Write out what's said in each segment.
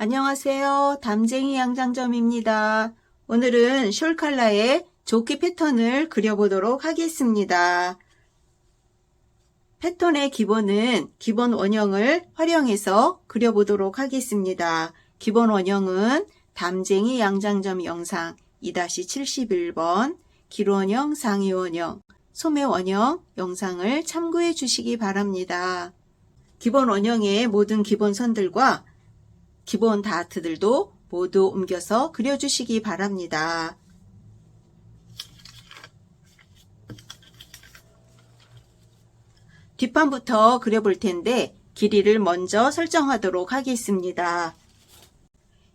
안녕하세요. 담쟁이 양장점입니다. 오늘은 숄 컬러의 조끼 패턴을 그려보도록 하겠습니다. 패턴의 기본은 기본 원형을 활용해서 그려보도록 하겠습니다. 기본 원형은 담쟁이 양장점 영상 2-71번, 기론형, 상의원형, 소매원형 영상을 참고해 주시기 바랍니다. 기본 원형의 모든 기본 선들과 기본 다트들도 모두 옮겨서 그려주시기 바랍니다. 뒷판부터 그려볼 텐데 길이를 먼저 설정하도록 하겠습니다.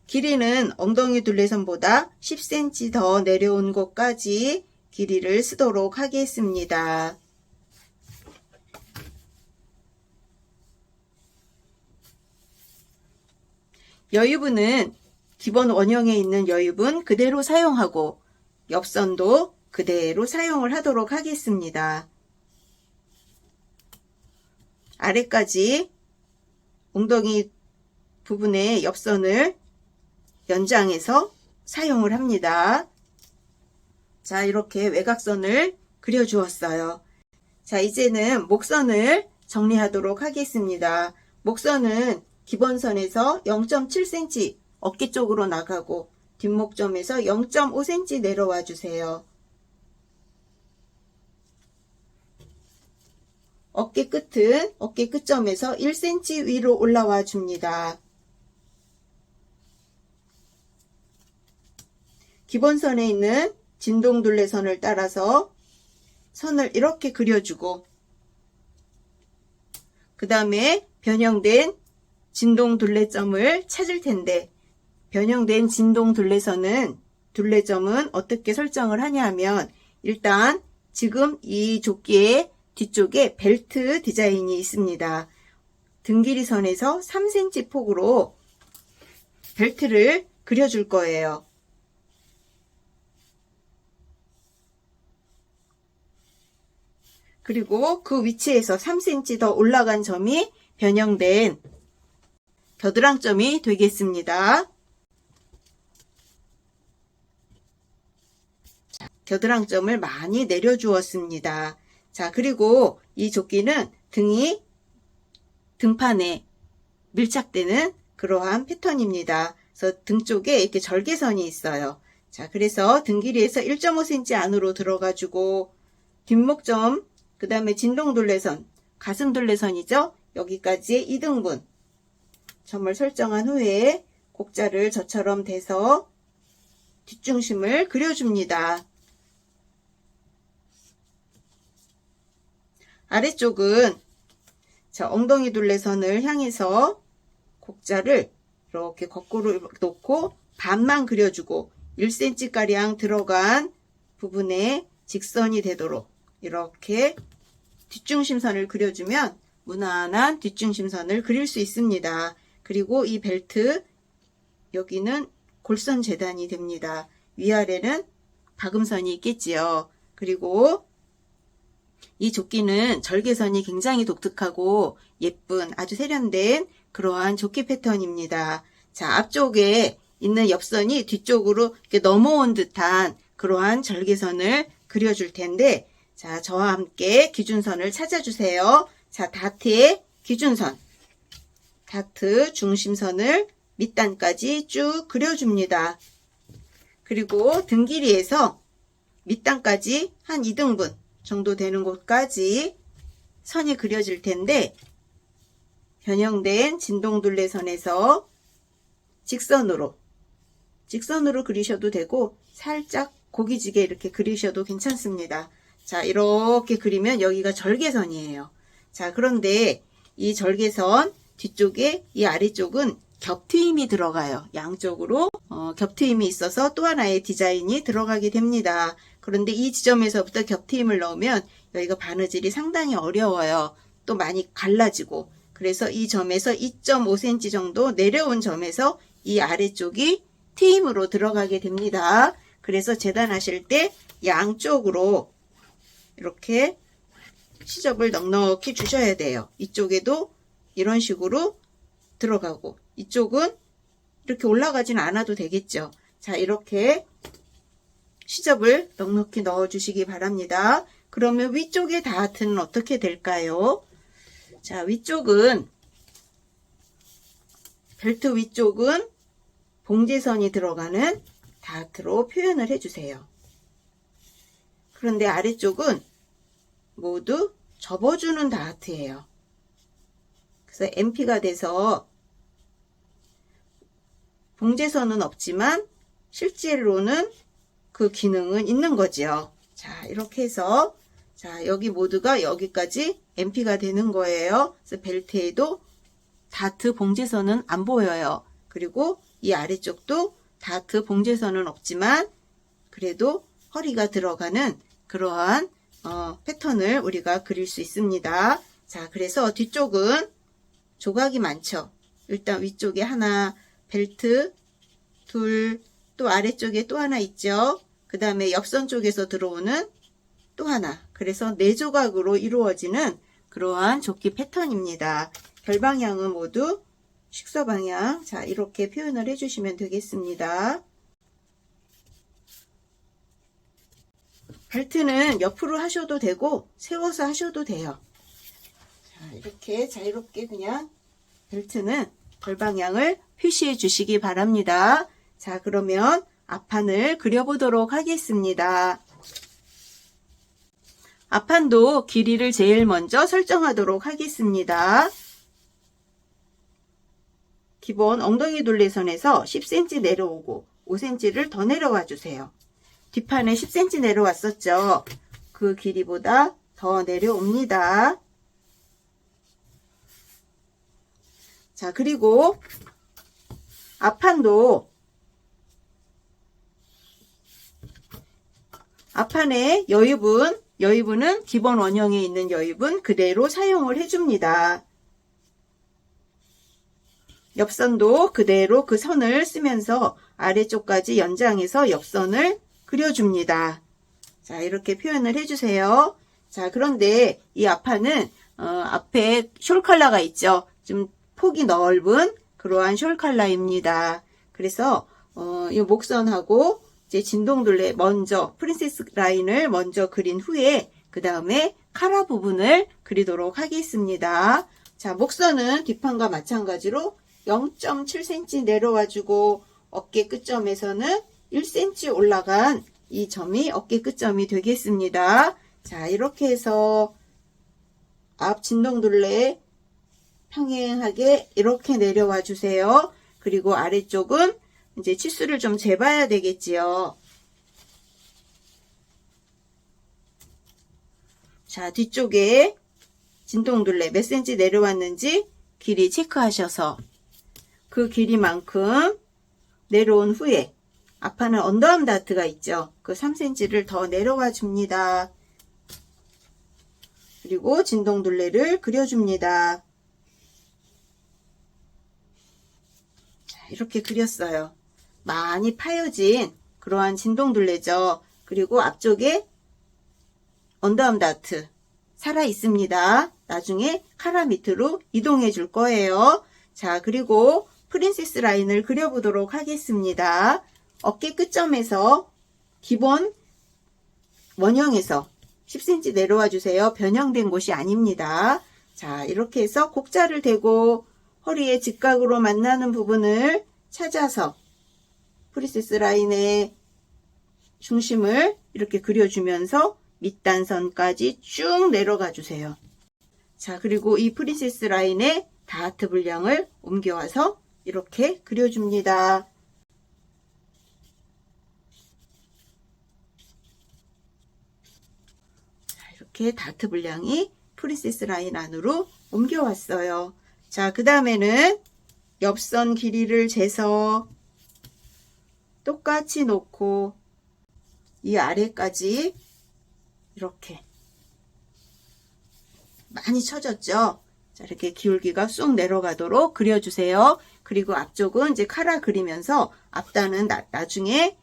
길이는 엉덩이 둘레선보다 10cm 더 내려온 곳까지 길이를 쓰도록 하겠습니다. 여유분은 기본 원형에 있는 여유분 그대로 사용하고 옆선도 그대로 사용을 하도록 하겠습니다. 아래까지 엉덩이 부분의 옆선을 연장해서 사용을 합니다. 자, 이렇게 외곽선을 그려주었어요. 자, 이제는 목선을 정리하도록 하겠습니다. 목선은 기본선에서 0.7cm 어깨 쪽으로 나가고 뒷목점에서 0.5cm 내려와 주세요. 어깨 끝은 어깨 끝점에서 1cm 위로 올라와 줍니다. 기본선에 있는 진동둘레선을 따라서 선을 이렇게 그려주고 그 다음에 변형된 진동둘레점을 찾을 텐데 변형된 진동둘레선은 둘레점은 어떻게 설정을 하냐 하면 일단 지금 이 조끼의 뒤쪽에 벨트 디자인이 있습니다. 등 길이 선에서 3cm 폭으로 벨트를 그려줄 거예요. 그리고 그 위치에서 3cm 더 올라간 점이 변형된 겨드랑점이 되겠습니다. 겨드랑점을 많이 내려주었습니다. 자, 그리고 이 조끼는 등이 등판에 밀착되는 그러한 패턴입니다. 그래서 등 쪽에 이렇게 절개선이 있어요. 자, 그래서 등 길이에서 1.5cm 안으로 들어가지고 뒷목점, 그 다음에 진동둘레선, 가슴둘레선이죠. 여기까지의 2등분 점을 설정한 후에 곡자를 저처럼 대서 뒷중심을 그려줍니다. 아래쪽은 자, 엉덩이 둘레선을 향해서 곡자를 이렇게 거꾸로 놓고 반만 그려주고 1cm가량 들어간 부분에 직선이 되도록 이렇게 뒷중심선을 그려주면 무난한 뒷중심선을 그릴 수 있습니다. 그리고 이 벨트 여기는 골선 재단이 됩니다. 위아래는 박음선이 있겠지요. 그리고 이 조끼는 절개선이 굉장히 독특하고 예쁜 아주 세련된 그러한 조끼 패턴입니다. 자, 앞쪽에 있는 옆선이 뒤쪽으로 이렇게 넘어온 듯한 그러한 절개선을 그려줄 텐데 자, 저와 함께 기준선을 찾아주세요. 자, 다트의 기준선, 다트 중심선을 밑단까지 쭉 그려줍니다. 그리고 등 길이에서 밑단까지 한 2등분 정도 되는 곳까지 선이 그려질 텐데 변형된 진동둘레선에서 직선으로 그리셔도 되고 살짝 고기지게 이렇게 그리셔도 괜찮습니다. 자, 이렇게 그리면 여기가 절개선이에요. 자, 그런데 이 절개선 뒤쪽에 이 아래쪽은 겹트임이 들어가요. 양쪽으로 겹트임이 있어서 또 하나의 디자인이 들어가게 됩니다. 그런데 이 지점에서부터 겹트임을 넣으면 여기가 바느질이 상당히 어려워요. 또 많이 갈라지고 그래서 이 점에서 2.5cm 정도 내려온 점에서 이 아래쪽이 트임으로 들어가게 됩니다. 그래서 재단하실 때 양쪽으로 이렇게 시접을 넉넉히 주셔야 돼요. 이쪽에도 이런 식으로 들어가고 이쪽은 이렇게 올라가진 않아도 되겠죠. 자, 이렇게 시접을 넉넉히 넣어 주시기 바랍니다. 그러면 위쪽의 다트는 어떻게 될까요? 자, 위쪽은, 벨트 위쪽은 봉제선이 들어가는 다트로 표현을 해주세요. 그런데 아래쪽은 모두 접어주는 다트예요. 그래서 MP가 돼서 봉제선은 없지만 실제로는 그 기능은 있는 거죠. 자, 이렇게 해서 자, 여기 모두가 여기까지 MP가 되는 거예요. 그래서 벨트에도 다트 봉제선은 안 보여요. 그리고 이 아래쪽도 다트 봉제선은 없지만 그래도 허리가 들어가는 그러한 패턴을 우리가 그릴 수 있습니다. 자, 그래서 뒤쪽은 조각이 많죠. 일단 위쪽에 하나, 벨트, 둘, 또 아래쪽에 또 하나 있죠. 그 다음에 옆선 쪽에서 들어오는 또 하나. 그래서 4조각으로 이루어지는 그러한 조끼 패턴입니다. 결방향은 모두 식서방향. 자, 이렇게 표현을 해주시면 되겠습니다. 벨트는 옆으로 하셔도 되고 세워서 하셔도 돼요. 자, 이렇게 자유롭게 그냥 벨트는 결방향을 표시해 주시기 바랍니다. 자, 그러면 앞판을 그려보도록 하겠습니다. 앞판도 길이를 제일 먼저 설정하도록 하겠습니다. 기본 엉덩이 둘레선에서 10cm 내려오고 5cm를 더 내려와 주세요. 뒷판에 10cm 내려왔었죠. 그 길이보다 더 내려옵니다. 자, 그리고 앞판도 앞판에 여유분은 기본 원형에 있는 여유분 그대로 사용을 해줍니다. 옆선도 그대로 그 선을 쓰면서 아래쪽까지 연장해서 옆선을 그려줍니다. 자, 이렇게 표현을 해주세요. 자, 그런데 이 앞판은 앞에 숄 컬러가 있죠. 좀 폭이 넓은 그러한 숄 컬러입니다. 그래서 이 목선하고 이제 진동둘레 먼저 프린세스 라인을 먼저 그린 후에 그 다음에 카라 부분을 그리도록 하겠습니다. 자, 목선은 뒷판과 마찬가지로 0.7cm 내려와주고 어깨 끝점에서는 1cm 올라간 이 점이 어깨 끝점이 되겠습니다. 자, 이렇게 해서 앞 진동둘레 평행하게 이렇게 내려와 주세요. 그리고 아래쪽은 이제 치수를 좀 재봐야 되겠지요. 자, 뒤쪽에 진동둘레 몇 cm 내려왔는지 길이 체크하셔서 그 길이만큼 내려온 후에 앞판은 언더암 다트가 있죠. 그 3cm를 더 내려와 줍니다. 그리고 진동둘레를 그려줍니다. 자, 이렇게 그렸어요. 많이 파여진 그러한 진동둘레죠. 그리고 앞쪽에 언더암 다트 살아 있습니다. 나중에 카라 밑으로 이동해 줄 거예요. 자, 그리고 프린세스 라인을 그려보도록 하겠습니다. 어깨 끝점에서 기본 원형에서 10cm 내려와 주세요. 변형된 곳이 아닙니다. 자, 이렇게 해서 곡자를 대고 허리에 직각으로 만나는 부분을 찾아서 프린세스 라인의 중심을 이렇게 그려주면서 밑단선까지 쭉 내려가 주세요. 자, 그리고 이 프린세스 라인의 다트 분량을 옮겨와서 이렇게 그려줍니다. 자, 이렇게 다트 분량이 프린세스 라인 안으로 옮겨왔어요. 자, 그 다음에는 옆선 길이를 재서 똑같이 놓고 이 아래까지 이렇게 많이 쳐졌죠. 자, 이렇게 기울기가 쑥 내려가도록 그려주세요. 그리고 앞쪽은 이제 카라 그리면서 앞단은 나중에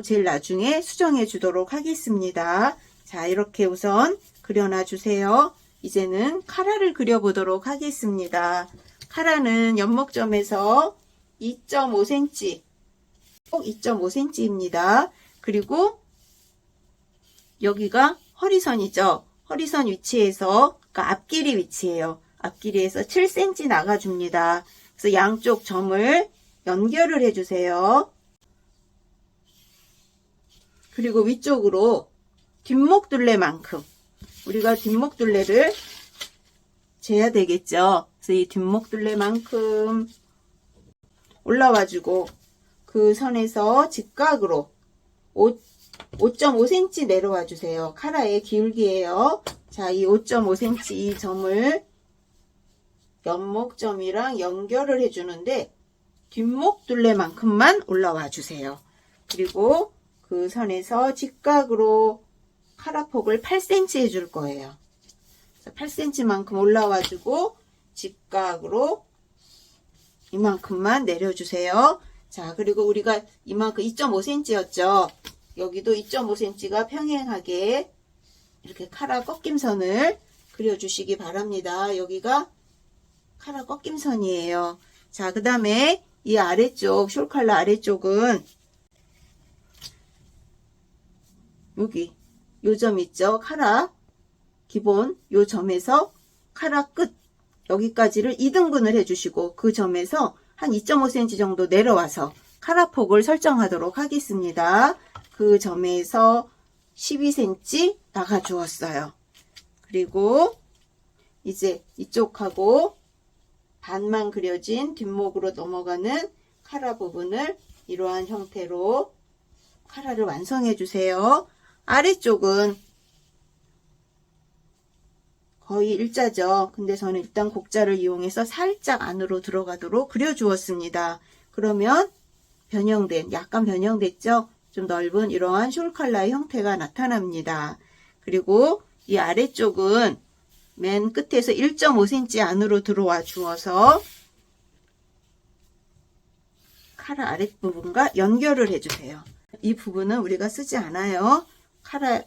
제일 나중에 수정해 주도록 하겠습니다. 자, 이렇게 우선 그려놔 주세요. 이제는 카라를 그려보도록 하겠습니다. 카라는 연목점에서 2.5cm, 꼭 2.5cm입니다. 그리고 여기가 허리선이죠. 허리선 위치에서, 그러니까 앞길이 위치예요. 앞길이에서 7cm 나가줍니다. 그래서 양쪽 점을 연결을 해주세요. 그리고 위쪽으로 뒷목둘레만큼, 우리가 뒷목둘레를 재야 되겠죠. 그래서 이 뒷목둘레만큼 올라와주고 그 선에서 직각으로 5.5cm 내려와 주세요. 카라의 기울기예요. 자, 이 5.5cm 이 점을 옆목점이랑 연결을 해주는데 뒷목둘레만큼만 올라와 주세요. 그리고 그 선에서 직각으로 카라폭을 8cm 해줄 거예요. 8cm만큼 올라와주고 직각으로 이만큼만 내려주세요. 자, 그리고 우리가 이만큼 2.5cm였죠. 여기도 2.5cm가 평행하게 이렇게 카라 꺾임선을 그려주시기 바랍니다. 여기가 카라 꺾임선이에요. 자, 그 다음에 이 아래쪽, 숄컬러 아래쪽은 여기 요 점 있죠. 카라 기본 요 점에서 카라 끝 여기까지를 2등분을 해주시고 그 점에서 한 2.5cm 정도 내려와서 카라폭을 설정하도록 하겠습니다. 그 점에서 12cm 나가 주었어요. 그리고 이제 이쪽하고 반만 그려진 뒷목으로 넘어가는 카라 부분을 이러한 형태로 카라를 완성해 주세요. 아래쪽은 거의 일자죠. 근데 저는 일단 곡자를 이용해서 살짝 안으로 들어가도록 그려 주었습니다. 그러면 약간 변형됐죠? 좀 넓은 이러한 숄컬러의 형태가 나타납니다. 그리고 이 아래쪽은 맨 끝에서 1.5cm 안으로 들어와 주어서 카라 아랫부분과 연결을 해주세요. 이 부분은 우리가 쓰지 않아요. 카라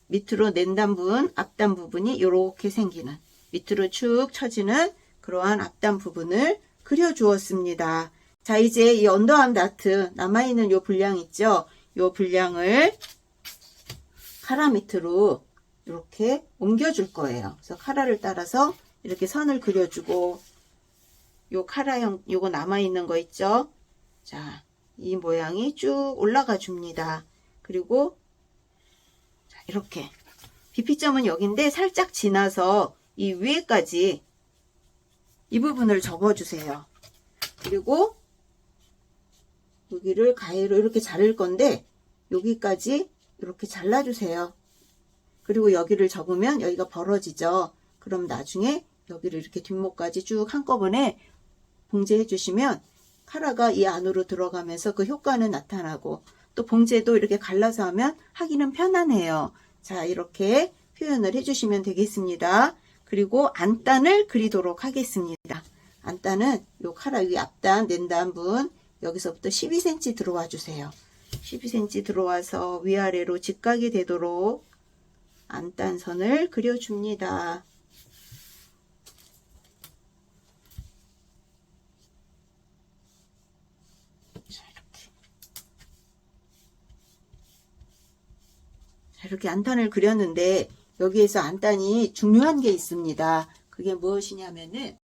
밑으로 낸단 부분, 앞단 부분이 이렇게 생기는 밑으로 축 처지는 그러한 앞단 부분을 그려 주었습니다. 자, 이제 이 언더암 다트 남아있는 요 분량 있죠? 요 분량을 카라 밑으로 이렇게 옮겨줄 거예요. 그래서 카라를 따라서 이렇게 선을 그려주고 요 카라형 요거 남아있는 거 있죠? 자, 이 모양이 쭉 올라가 줍니다. 그리고 자, 이렇게 BP점은 여기인데 살짝 지나서 이 위에까지 이 부분을 접어주세요. 그리고 여기를 가위로 이렇게 자를 건데 여기까지 이렇게 잘라주세요. 그리고 여기를 접으면 여기가 벌어지죠. 그럼 나중에 여기를 이렇게 뒷목까지 쭉 한꺼번에 봉제해 주시면 카라가 이 안으로 들어가면서 그 효과는 나타나고 또 봉제도 이렇게 갈라서 하면 하기는 편안해요. 자, 이렇게 표현을 해주시면 되겠습니다. 그리고 안단을 그리도록 하겠습니다. 안단은 요 카라 위 앞단 낸단 분 여기서부터 12cm 들어와 주세요. 12cm 들어와서 위아래로 직각이 되도록 안단선을 그려줍니다. 자, 이렇게 안단을 그렸는데 여기에서 안단이 중요한 게 있습니다. 그게 무엇이냐면은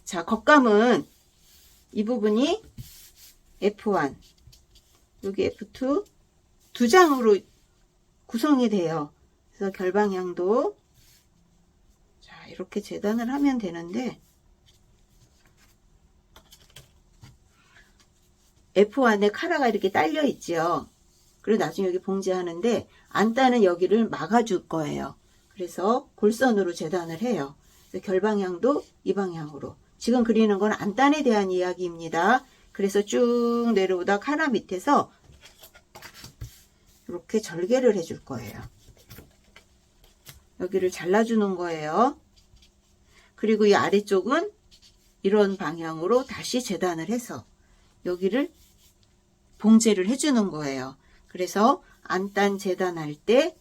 자, 겉감은 이 부분이 F1 여기 F2 두 장으로 구성이 돼요. 그래서 결방향도 자, 이렇게 재단을 하면 되는데 F1에 카라가 이렇게 딸려 있지요. 그리고 나중에 여기 봉제하는데 안단은 여기를 막아줄 거예요. 그래서 골선으로 재단을 해요. 그래서 결방향도 이 방향으로. 지금 그리는 건 안단에 대한 이야기입니다. 그래서 쭉 내려오다 카라 밑에서 이렇게 절개를 해줄 거예요. 여기를 잘라주는 거예요. 그리고 이 아래쪽은 이런 방향으로 다시 재단을 해서 여기를 봉제를 해주는 거예요. 그래서 안단 재단할 때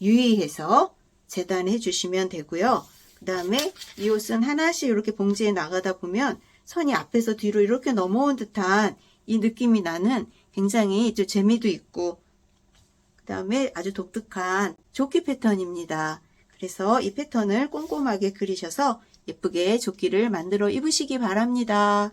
유의해서 재단해 주시면 되고요. 그 다음에 이 옷은 하나씩 이렇게 봉제해 나가다 보면 선이 앞에서 뒤로 이렇게 넘어온 듯한 이 느낌이 나는 굉장히 좀 재미도 있고 그 다음에 아주 독특한 조끼 패턴입니다. 그래서 이 패턴을 꼼꼼하게 그리셔서 예쁘게 조끼를 만들어 입으시기 바랍니다.